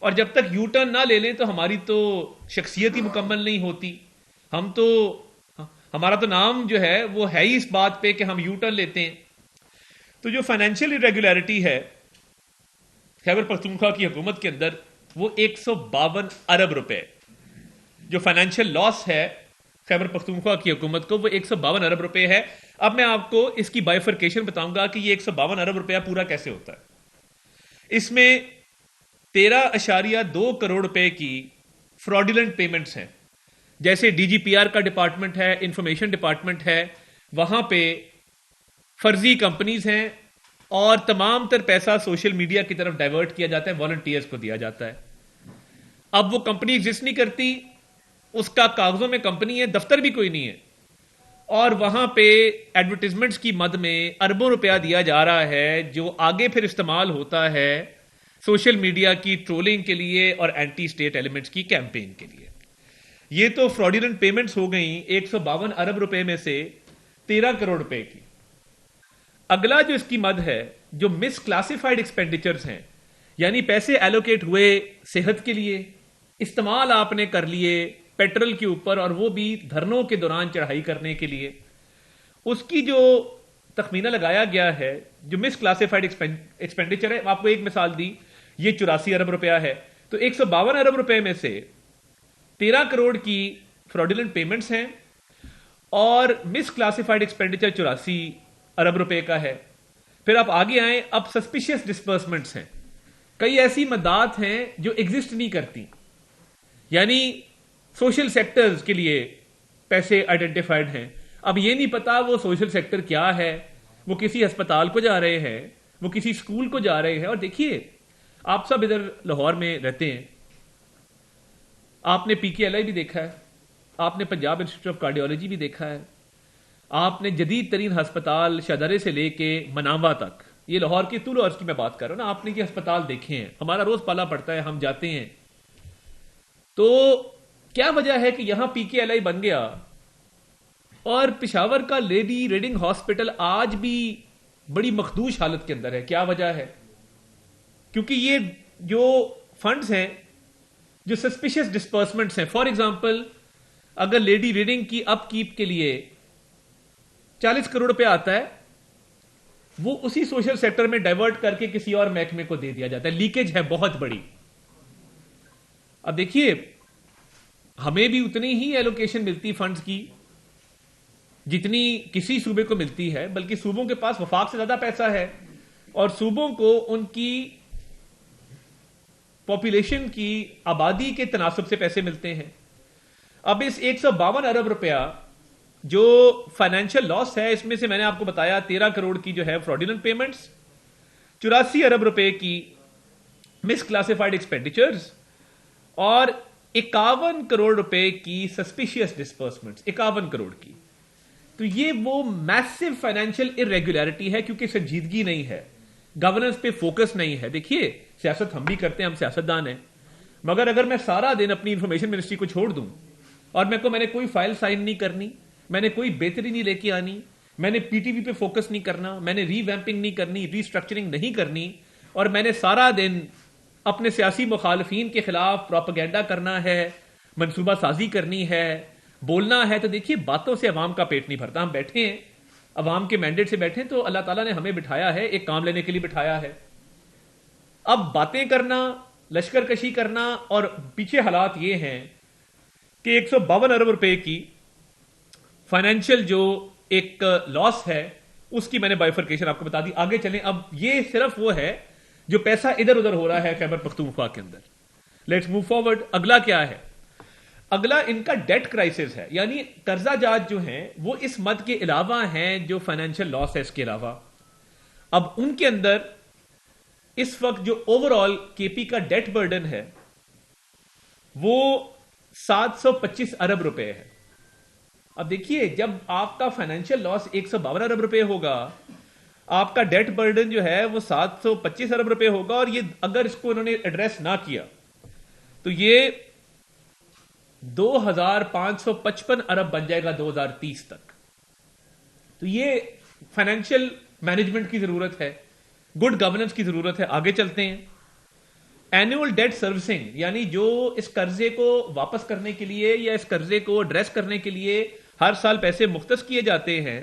اور جب تک یو ٹرن نہ لے لیں تو ہماری تو شخصیت ہی مکمل نہیں ہوتی. ہم تو ہمارا تو نام جو ہے وہ ہے ہی اس بات پہ کہ ہم یو ٹرن لیتے ہیں. تو جو فائنینشیل ارریگولیرٹی ہے خیبر پختونخوا کی حکومت کے اندر وہ 152 ارب روپے. جو فائنینشیل لاس ہے خیبر پختونخوا کی حکومت کو وہ 152 ارب روپے ہے. اب میں آپ کو اس کی بائیفرکیشن بتاؤں گا کہ یہ 152 ارب روپیہ پورا کیسے ہوتا ہے. اس میں 13.2 کروڑ روپے کی فراڈولنٹ پیمنٹس ہیں. جیسے ڈی جی پی آر کا ڈپارٹمنٹ ہے, انفارمیشن ڈپارٹمنٹ ہے, وہاں پہ فرضی کمپنیز ہیں اور تمام تر پیسہ سوشل میڈیا کی طرف ڈائیورٹ کیا جاتا ہے, والنٹیئرز کو دیا جاتا ہے. اب وہ کمپنی ایگزسٹ نہیں کرتی, اس کا کاغذوں میں کمپنی ہے, دفتر بھی کوئی نہیں ہے, اور وہاں پہ ایڈورٹیزمنٹس کی مد میں اربوں روپیہ دیا جا رہا ہے جو آگے پھر استعمال ہوتا ہے سوشل میڈیا کی ٹرولنگ کے لیے اور اینٹی اسٹیٹ ایلیمنٹس کی کیمپین کے لیے. یہ تو فراڈولنٹ پیمنٹس ہو گئیں 152 ارب روپے میں سے 13 کروڑ روپے کی. اگلا جو اس کی مد ہے جو مس کلاسیفائڈ ایکسپینڈیچرز ہیں, یعنی پیسے ایلوکیٹ ہوئے صحت کے لیے, استعمال آپ نے کر لیے پیٹرول کے اوپر اور وہ بھی دھرنوں کے دوران چڑھائی کرنے کے لیے, اس کی جو تخمینہ لگایا گیا ہے جو مس کلاسیفائڈ ایکسپینڈیچر ہے, آپ کو ایک مثال دی, یہ 84 ارب روپیہ ہے. تو 152 ارب روپے میں سے 13 کروڑ کی فراڈولنٹ پیمنٹس ہیں اور مس کلاسیفائڈ ایکسپینڈیچر 84 ارب روپے کا ہے. پھر آپ آگے آئیں, اب سسپیشیس ڈسپرسمنٹس ہیں. کئی ایسی مدات ہیں جو ایگزسٹ نہیں کرتی, یعنی سوشل سیکٹرز کے لیے پیسے آئیڈینٹیفائڈ ہیں. اب یہ نہیں پتا وہ سوشل سیکٹر کیا ہے, وہ کسی ہسپتال کو جا رہے ہیں, وہ کسی اسکول کو جا رہے ہیں. اور دیکھیے آپ سب ادھر لاہور میں رہتے ہیں, آپ نے پی کے ایل آئی بھی دیکھا ہے, آپ نے پنجاب انسٹیٹیوٹ آف کارڈیولوجی بھی دیکھا ہے, آپ نے جدید ترین ہسپتال شہدرے سے لے کے مناوا تک, یہ لاہور کی طول و عرض کی میں بات کر رہا ہوں نا, آپ نے یہ ہسپتال دیکھے ہیں, ہمارا روز پالا پڑتا ہے, ہم جاتے ہیں. تو کیا وجہ ہے کہ یہاں پی کے ایل آئی بن گیا اور پشاور کا لیڈی ریڈنگ ہاسپٹل آج بھی بڑی مخدوش حالت کے اندر ہے؟ کیا وجہ ہے؟ کیونکہ یہ جو فنڈز ہیں, جو سسپیشس ڈسپرسمنٹس ہیں, فار ایگزامپل اگر لیڈی ریڈنگ کی اپ کیپ کے لیے 40 کروڑ روپے آتا ہے, وہ اسی سوشل سیکٹر میں ڈائیورٹ کر کے کسی اور محکمے کو دے دیا جاتا ہے. لیکیج ہے بہت بڑی. اب دیکھیے ہمیں بھی اتنی ہی ایلوکیشن ملتی فنڈز کی جتنی کسی صوبے کو ملتی ہے, بلکہ صوبوں کے پاس وفاق سے زیادہ پیسہ ہے اور صوبوں کو ان کی پاپولیشن کی آبادی کے تناسب سے پیسے ملتے ہیں. اب اس 152 ارب روپیہ جو فائنینشیل لاس ہے, اس میں سے میں نے آپ کو بتایا 13 کروڑ کی جو ہے فراڈولنٹ پیمنٹس, 84 ارب روپے کی مس کلاسیفائڈ ایکسپینڈیچرز اور 51 کروڑ روپے کی سسپیشیس ڈسپرسمنٹس, 51 کروڑ کی. تو یہ وہ میسو فائنینشیل ارریگولیرٹی ہے کیونکہ سنجیدگی نہیں ہے, گورننس پہ فوکس نہیں ہے. دیکھیے سیاست ہم بھی کرتے ہیں, ہم سیاستدان ہیں, مگر اگر میں سارا دن اپنی انفارمیشن منسٹری کو چھوڑ دوں اور میں نے کوئی فائل سائن نہیں کرنی, میں نے کوئی بہتری نہیں لے کے آنی, میں نے پی ٹی وی پہ فوکس نہیں کرنا, میں نے ری ویمپنگ نہیں کرنی, ری اسٹرکچرنگ نہیں کرنی, اور میں نے سارا دن اپنے سیاسی مخالفین کے خلاف پروپیگنڈا کرنا ہے, منصوبہ سازی کرنی ہے, بولنا ہے, تو دیکھیے باتوں سے عوام کا پیٹ نہیں بھرتا. ہم بیٹھے ہیں عوام کے مینڈیٹ سے بیٹھے, تو اللہ تعالیٰ نے ہمیں بٹھایا ہے, ایک کام لینے کے لیے بٹھایا ہے. اب باتیں کرنا, لشکر کشی کرنا, اور پیچھے حالات یہ ہیں کہ 152 ارب روپے کی فائنینشیل جو ایک لاس ہے اس کی میں نے بائیفرکیشن آپ کو بتا دی. آگے چلیں, اب یہ صرف وہ ہے جو پیسہ ادھر ادھر ہو رہا ہے خیبر پختونخوا کے اندر. Let's move forward. اگلا کیا ہے؟ اگلا ان کا ڈیٹ کرائسس ہے, یعنی قرضہ جات جو ہیں وہ اس مد کے علاوہ ہیں جو فائنینشیل لاس ہے اس کے علاوہ. اب ان کے اندر اس وقت جو اوور آل کے پی کا ڈیٹ برڈن ہے وہ 725 ارب روپے ہے. اب دیکھیے جب آپ کا فائنینشیل لاس 152 ارب روپے ہوگا, آپ کا ڈیٹ برڈن جو ہے وہ 725 ارب روپے ہوگا, اور یہ اگر اس کو انہوں نے ایڈریس نہ کیا تو یہ 2555 ارب بن جائے گا 2030 تک. تو یہ فائنینشیل مینجمنٹ کی ضرورت ہے, گڈ گورننس کی ضرورت ہے. آگے چلتے ہیں. اینوئل ڈیٹ سروسنگ، یعنی جو اس قرضے کو واپس کرنے کے لیے یا اس قرضے کو ایڈریس کرنے کے لیے ہر سال پیسے مختص کیے جاتے ہیں،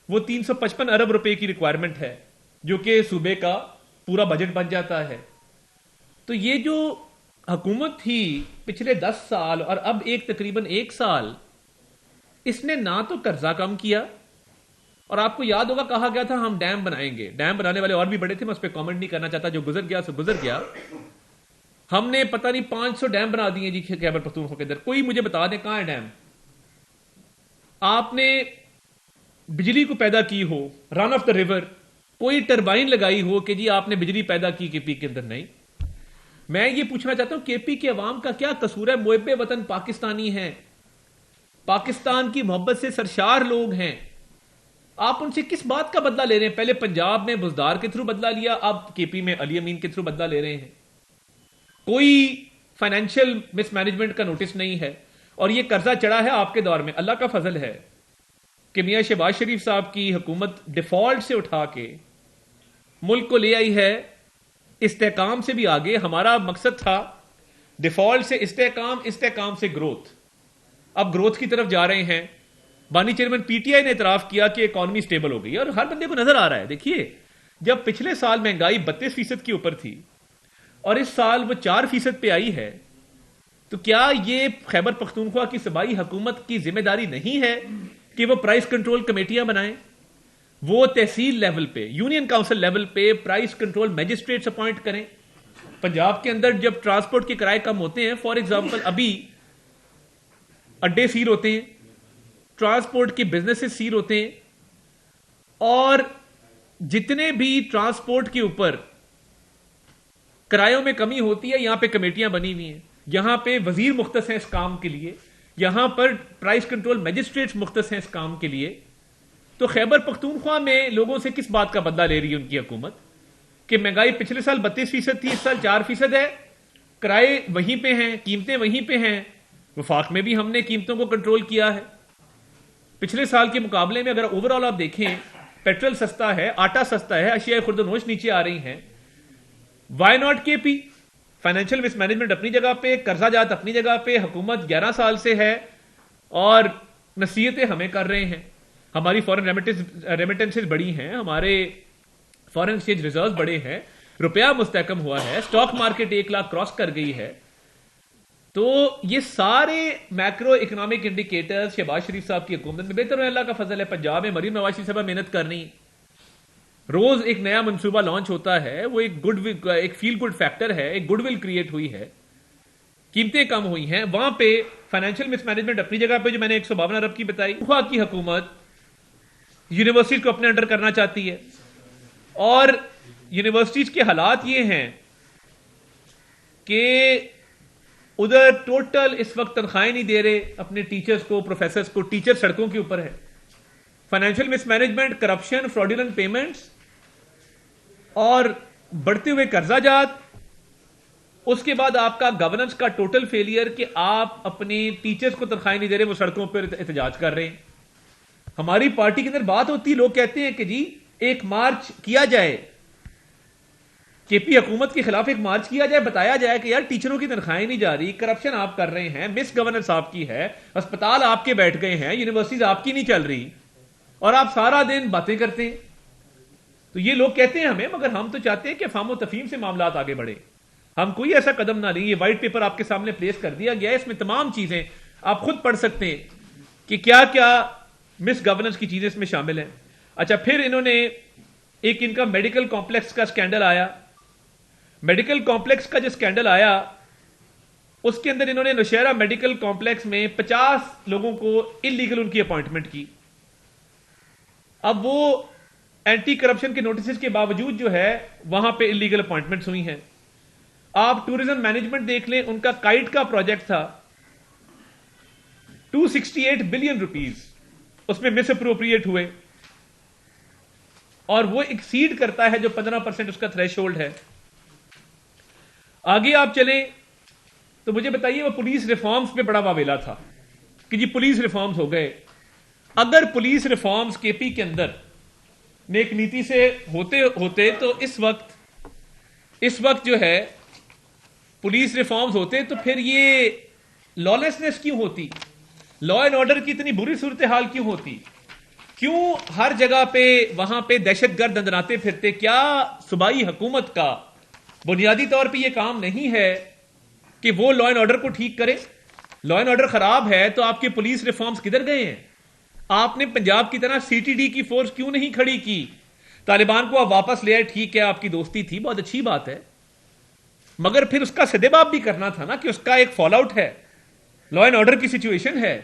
وہ 355 ارب روپے کی ریکوائرمنٹ ہے، جو کہ صوبے کا پورا بجٹ بن جاتا ہے. تو یہ جو حکومت تھی پچھلے 10 سال اور اب تقریباً 1 سال، اس نے نہ تو قرضہ کم کیا، اور آپ کو یاد ہوگا کہا گیا تھا ہم ڈیم بنائیں گے. ڈیم بنانے والے اور بھی بڑے تھے، میں اس پہ کامنٹ نہیں کرنا چاہتا، جو گزر گیا سو گزر گیا. ہم نے پتہ نہیں 500 ڈیم بنا دیے جی خیبر پختونخوا کے اندر. کوئی مجھے بتا دیں کہاں ہے ڈیم؟ آپ نے بجلی کو پیدا کی ہو رن آف دا ریور، کوئی ٹربائن لگائی ہو کہ جی آپ نے بجلی پیدا کی کے پی کے اندر؟ نہیں. میں یہ پوچھنا چاہتا ہوں کے پی کے عوام کا کیا قصور ہے؟ محب وطن پاکستانی ہیں، پاکستان کی محبت سے سرشار لوگ ہیں. آپ ان سے کس بات کا بدلہ لے رہے ہیں؟ پہلے پنجاب میں بزدار کے تھرو بدلہ لیا، اب کے پی میں علی امین کے تھرو بدلہ لے رہے ہیں. کوئی فائنینشیل مس مینجمنٹ کا نوٹس نہیں ہے، اور یہ قرضہ چڑھا ہے آپ کے دور میں. اللہ کا فضل ہے کہ میاں شہباز شریف صاحب کی حکومت ڈیفالٹ سے اٹھا کے ملک کو لے آئی ہے استحکام سے بھی آگے. ہمارا مقصد تھا ڈیفالٹ سے استحکام، استحکام سے گروتھ. اب گروتھ کی طرف جا رہے ہیں. بانی چیئرمین پی ٹی آئی نے اعتراف کیا کہ اکانومی سٹیبل ہو گئی، اور ہر بندے کو نظر آ رہا ہے. دیکھیے، جب پچھلے سال مہنگائی 32% کے اوپر تھی اور اس سال وہ 4% پہ آئی ہے، تو کیا یہ خیبر پختونخوا کی صوبائی حکومت کی ذمہ داری نہیں ہے کہ وہ پرائس کنٹرول کمیٹیاں بنائیں؟ وہ تحصیل لیول پہ، یونین کاؤنسل لیول پہ پرائس کنٹرول میجسٹریٹس اپوائنٹ کریں. پنجاب کے اندر جب ٹرانسپورٹ کے کرائے کم ہوتے ہیں، فار ایگزامپل ابھی اڈے سیل ہوتے ہیں، ٹرانسپورٹ کے بزنسز سیل ہوتے ہیں، اور جتنے بھی ٹرانسپورٹ کے اوپر کرایوں میں کمی ہوتی ہے، یہاں پہ کمیٹیاں بنی ہوئی ہیں، یہاں پہ وزیر مختص ہیں اس کام کے لیے، یہاں پر پرائس کنٹرول میجسٹریٹس مختص ہیں اس کام کے لیے. تو خیبر پختونخوا میں لوگوں سے کس بات کا بدلہ لے رہی ہے ان کی حکومت کہ مہنگائی پچھلے سال 32% تھی، اس سال 4% ہے، کرائے وہیں پہ ہیں، قیمتیں وہیں پہ ہیں. وفاق میں بھی ہم نے قیمتوں کو کنٹرول کیا ہے. پچھلے سال کے مقابلے میں اگر اوور آل آپ دیکھیں، پیٹرول سستا ہے، آٹا سستا ہے، اشیاء خرد و نوش نیچے آ رہی ہیں. وائی ناٹ کے پی؟ فائنینشیل مس مینجمنٹ اپنی جگہ پہ، قرضہ جات اپنی جگہ پہ، حکومت 11 سال سے ہے اور نصیحتیں ہمیں کر رہے ہیں. ہماری فورن ریمیٹنسز بڑی ہیں، ہمارے فورن ایکسچینج ریزروز بڑے ہیں، روپیہ مستحکم ہوا ہے، اسٹاک مارکیٹ 1 لاکھ کراس کر گئی ہے. تو یہ سارے میکرو اکنامک انڈیکیٹرز شہباز شریف صاحب کی حکومت میں بہتر ہے. اللہ کا فضل ہے. پنجاب میں مریم نواز شریف صاحب محنت کر رہی، روز ایک نیا منصوبہ لانچ ہوتا ہے، وہ ایک فیل گڈ فیکٹر ہے، ایک گڈ ول کریٹ ہوئی ہے، قیمتیں کم ہوئی ہیں. وہاں پہ فائنینشیل مس مینجمنٹ اپنی جگہ پہ جو میں نے 152 ارب کی بتائی. خواہ کی حکومت یونیورسٹیز کو اپنے انڈر کرنا چاہتی ہے، اور یونیورسٹیز کے حالات یہ ہیں کہ ادھر ٹوٹل اس وقت تنخواہیں نہیں دے رہے اپنے ٹیچرز کو، پروفیسرز کو. ٹیچر سڑکوں کے اوپر ہے. فائنینشیل مس مینجمنٹ، کرپشن، فراڈولنٹ پیمنٹس اور بڑھتے ہوئے قرضہ جات. اس کے بعد آپ کا گورننس کا ٹوٹل فیلئر کہ آپ اپنے ٹیچرز کو تنخواہیں نہیں دے رہے، وہ سڑکوں پر احتجاج کر رہے ہیں. ہماری پارٹی کے اندر بات ہوتی، لوگ کہتے ہیں کہ جی ایک مارچ کیا جائے، کے پی حکومت کے خلاف ایک مارچ کیا جائے، بتایا جائے کہ یار ٹیچروں کی تنخواہیں نہیں جا رہی، کرپشن آپ کر رہے ہیں، مس گورننس آپ کی ہے، اسپتال آپ کے بیٹھ گئے ہیں، یونیورسٹیز آپ کی نہیں چل رہی، اور آپ سارا دن باتیں کرتے ہیں. تو یہ لوگ کہتے ہیں ہمیں، مگر ہم تو چاہتے ہیں کہ فہم و تفہیم سے معاملات آگے بڑھے. ہم کوئی ایسا قدم نہ لیں. یہ وائٹ پیپر آپ کے سامنے پلیس کر دیا گیا ہے، اس میں تمام چیزیں آپ خود پڑھ سکتے ہیں کہ کیا کیا مس گورننس کی چیزیں اس میں شامل ہیں. اچھا، پھر انہوں نے ایک ان کا میڈیکل کمپلیکس کا سکینڈل آیا. میڈیکل کمپلیکس کا جو سکینڈل آیا، اس کے اندر انہوں نے نوشہرہ میڈیکل کمپلیکس میں 50 لوگوں کو انلیگل ان کی اپوائنٹمنٹ کی. اب وہ اینٹی کرپشن کے نوٹسز کے باوجود جو ہے وہاں پہ انلیگل اپوائنٹمنٹس ہوئی ہیں. آپ ٹورزم مینجمنٹ دیکھ لیں، ان کا کائٹ کا پروجیکٹ تھا 268 بلین روپیز، اس میں مس اپروپریٹ ہوئے، اور وہ ایکسیڈ کرتا ہے جو 15% اس کا تھریش ہولڈ ہے. آگے آپ چلیں تو مجھے بتائیے، وہ پولیس ریفارمز پہ بڑا واویلا تھا کہ جی پولیس ریفارمز ہو گئے. اگر پولیس ریفارمز کے پی کے اندر نیک نیتی سے ہوتے تو اس وقت جو ہے پولیس ریفارمز ہوتے تو پھر یہ لالسنس کیوں ہوتی؟ لا اینڈ آرڈر کی اتنی بری صورتحال کیوں ہوتی؟ کیوں ہر جگہ پہ وہاں پہ دہشت گرد اندراتے پھرتے؟ کیا صوبائی حکومت کا بنیادی طور پہ یہ کام نہیں ہے کہ وہ لا اینڈ آرڈر کو ٹھیک کرے؟ لا اینڈ آرڈر خراب ہے تو آپ کے پولیس ریفارمز کدھر گئے ہیں؟ آپ نے پنجاب کی طرح سی ٹی ڈی کی فورس کیوں نہیں کھڑی کی؟ طالبان کو آپ واپس لے آئے، ٹھیک ہے آپ کی دوستی تھی، بہت اچھی بات ہے، مگر پھر اس کا سدباب بھی کرنا تھا نا کہ اس کا ایک فال آؤٹ ہے، لا اینڈ آرڈر کی سچویشن ہے۔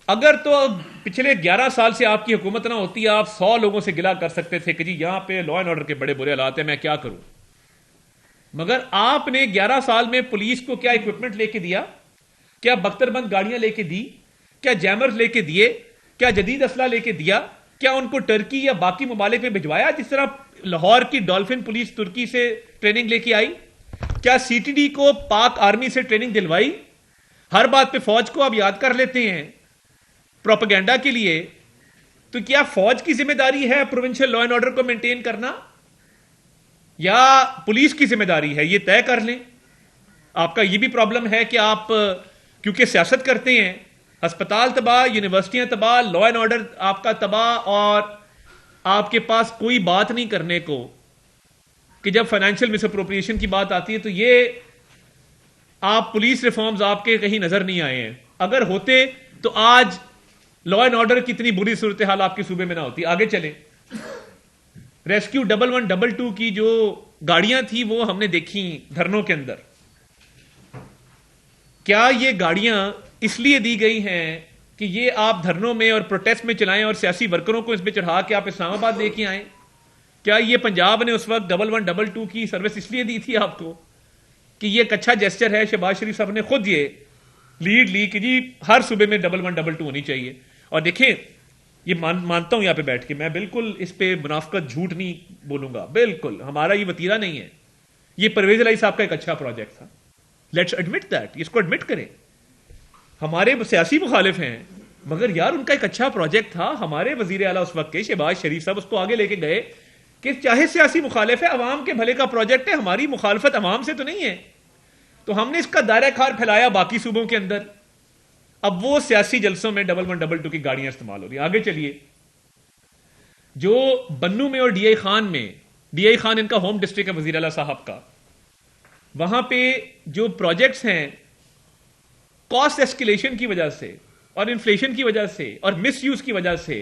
اگر تو پچھلے 11 سال سے آپ کی حکومت نہ ہوتی، آپ 100 لوگوں سے گلا کر سکتے تھے کہ جی یہاں پہ لا اینڈ آرڈر کے بڑے برے حالات ہیں، میں کیا کروں؟ مگر آپ نے 11 سال میں پولیس کو کیا اکوپمنٹ لے کے دیا؟ کیا بختر بند گاڑیاں لے کے دی؟ کیا جیمرز لے کے دیے؟ کیا جدید اسلحہ لے کے دیا؟ کیا ان کو ٹرکی یا باقی ممالک میں بھجوایا جس طرح لاہور کی ڈولفن پولیس ترکی سے ٹریننگ لے کے آئی؟ کیا سی ٹی ڈی کو پاک آرمی سے ٹریننگ دلوائی؟ ہر بات پہ فوج کو آپ یاد کر لیتے ہیں پروپیگنڈا کے لیے، تو کیا فوج کی ذمہ داری ہے پروونشل لا اینڈ آرڈر کو مینٹین کرنا یا پولیس کی ذمہ داری ہے؟ یہ طے کر لیں۔ آپ کا یہ بھی پرابلم ہے کہ آپ کیونکہ سیاست کرتے ہیں، ہسپتال تباہ، یونیورسٹیاں تباہ، لا اینڈ آرڈر آپ کا تباہ، اور آپ کے پاس کوئی بات نہیں کرنے کو کہ جب فائنینشیل مس اپروپریشن کی بات آتی ہے تو یہ آپ پولیس ریفارمز آپ کے کہیں نظر نہیں آئے ہیں۔ اگر ہوتے تو آج لا اینڈ آرڈر کی اتنی بری صورتحال آپ کے صوبے میں نہ ہوتی۔ آگے چلیں، ریسکیو 1112 کی جو گاڑیاں تھیں وہ ہم نے دیکھی دھرنوں کے اندر۔ کیا یہ گاڑیاں اس لیے دی گئی ہیں کہ یہ آپ دھرنوں میں اور پروٹیسٹ میں چلائیں اور سیاسی ورکروں کو اس پہ چڑھا کے آپ اسلام آباد لے کے آئیں؟ کیا یہ پنجاب نے اس وقت 1112 کی سروس اس لیے دی تھی آپ کو کہ یہ ایک اچھا جیسچر ہے؟ شہباز شریف صاحب نے خود یہ لیڈ لی کہ جی ہر صوبے میں 1112 ہونی چاہیے۔ اور دیکھیں، یہ مانتا ہوں یہاں پہ بیٹھ کے، میں بالکل اس پہ منافقت جھوٹ نہیں بولوں گا، بالکل ہمارا یہ وتیرہ نہیں ہے، یہ پرویز الہی صاحب کا ایک اچھا پروجیکٹ تھا، لیٹس ایڈمٹ دیٹ، اس کو ایڈمٹ کریں۔ ہمارے سیاسی مخالف ہیں مگر یار ان کا ایک اچھا پروجیکٹ تھا، ہمارے وزیر اعلیٰ اس وقت کے شہباز شریف صاحب اس کو آگے لے کے گئے کہ چاہے سیاسی مخالف ہے، عوام کے بھلے کا پروجیکٹ ہے، ہماری مخالفت عوام سے تو نہیں ہے، تو ہم نے اس کا دائرہ کار پھیلایا باقی صوبوں کے اندر۔ اب وہ سیاسی جلسوں میں 1112 کی گاڑیاں استعمال ہو رہی ہیں۔ آگے چلیے، جو بنو میں اور ڈی آئی خان میں، ڈی آئی خان ان کا ہوم ڈسٹرکٹ ہے وزیر اعلیٰ صاحب کا، وہاں پہ جو پروجیکٹس ہیں کاسٹ ایسکیلیشن کی وجہ سے اور انفلیشن کی وجہ سے اور مس یوز کی وجہ سے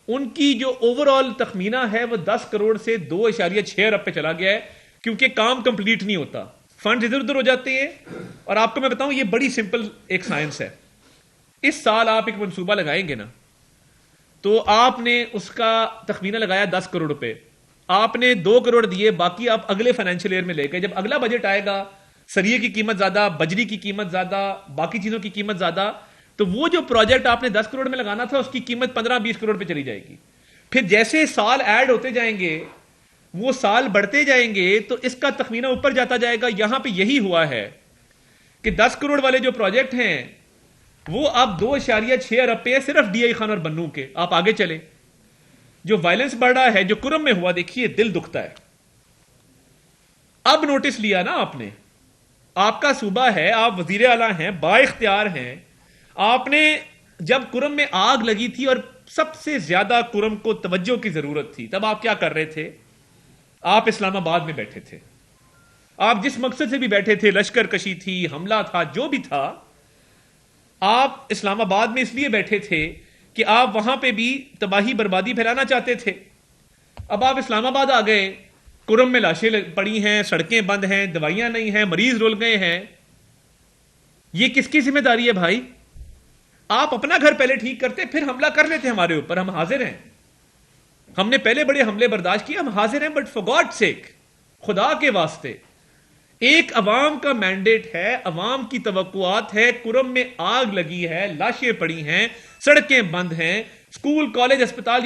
ان کی جو اوور آل تخمینہ ہے وہ 10 کروڑ سے 2.6 ارب پہ چلا گیا ہے، کیونکہ کام کمپلیٹ نہیں ہوتا، فنڈ ادھر ادھر ہو جاتے ہیں۔ اور آپ کو میں بتاؤں یہ بڑی سمپل ایک سائنس ہے، اس سال آپ ایک منصوبہ لگائیں گے نا تو آپ نے اس کا تخمینہ لگایا 10 کروڑ روپے، آپ نے 2 کروڑ دیے، باقی آپ اگلے فائنینشیل ایئر میں لے گئے۔ جب اگلا بجٹ آئے گا، سریے کی قیمت زیادہ، بجری کی قیمت زیادہ، باقی چیزوں کی قیمت زیادہ، تو وہ جو پروجیکٹ آپ نے 10 کروڑ میں لگانا تھا اس کی قیمت 15-20 کروڑ پہ چلی جائے گی۔ پھر جیسے سال ایڈ ہوتے جائیں گے، وہ سال بڑھتے جائیں گے تو اس کا تخمینہ اوپر جاتا جائے گا۔ یہاں پہ یہی ہوا ہے کہ 10 کروڑ والے جو پروجیکٹ ہیں وہ اب 2.6 ارب پہ صرف ڈی آئی خان اور بنو کے۔ آپ آگے چلیں، جو وائلنس بڑھ رہا ہے، جو کرم میں ہوا، دیکھیے دل دکھتا ہے۔ اب نوٹس لیا نا آپ نے، آپ کا صوبہ ہے، آپ وزیر اعلیٰ ہیں، با اختیار ہیں، آپ نے جب کرم میں آگ لگی تھی اور سب سے زیادہ کرم کو توجہ کی ضرورت تھی، تب آپ کیا کر رہے تھے؟ آپ اسلام آباد میں بیٹھے تھے۔ آپ جس مقصد سے بھی بیٹھے تھے، لشکر کشی تھی، حملہ تھا، جو بھی تھا، آپ اسلام آباد میں اس لیے بیٹھے تھے کہ آپ وہاں پہ بھی تباہی بربادی پھیلانا چاہتے تھے۔ اب آپ اسلام آباد آ گئے، کرم میں لاشیں پڑی ہیں، سڑکیں بند ہیں، دوائیاں نہیں ہیں، مریض رول گئے ہیں، یہ کس کی ذمہ داری ہے بھائی؟ آپ اپنا گھر پہلے ٹھیک کرتے، پھر حملہ کر لیتے ہمارے اوپر، ہم حاضر ہیں، ہم نے پہلے بڑے حملے برداشت کیے، ہم حاضر ہیں، بٹ فار گاڈ سیک، خدا کے واسطے، ایک عوام کا مینڈیٹ ہے، عوام کی توقعات ہے، کرم میں آگ لگی ہے، لاشیں پڑی ہیں، سڑکیں بند ہیں، اسکول، کالج، اسپتال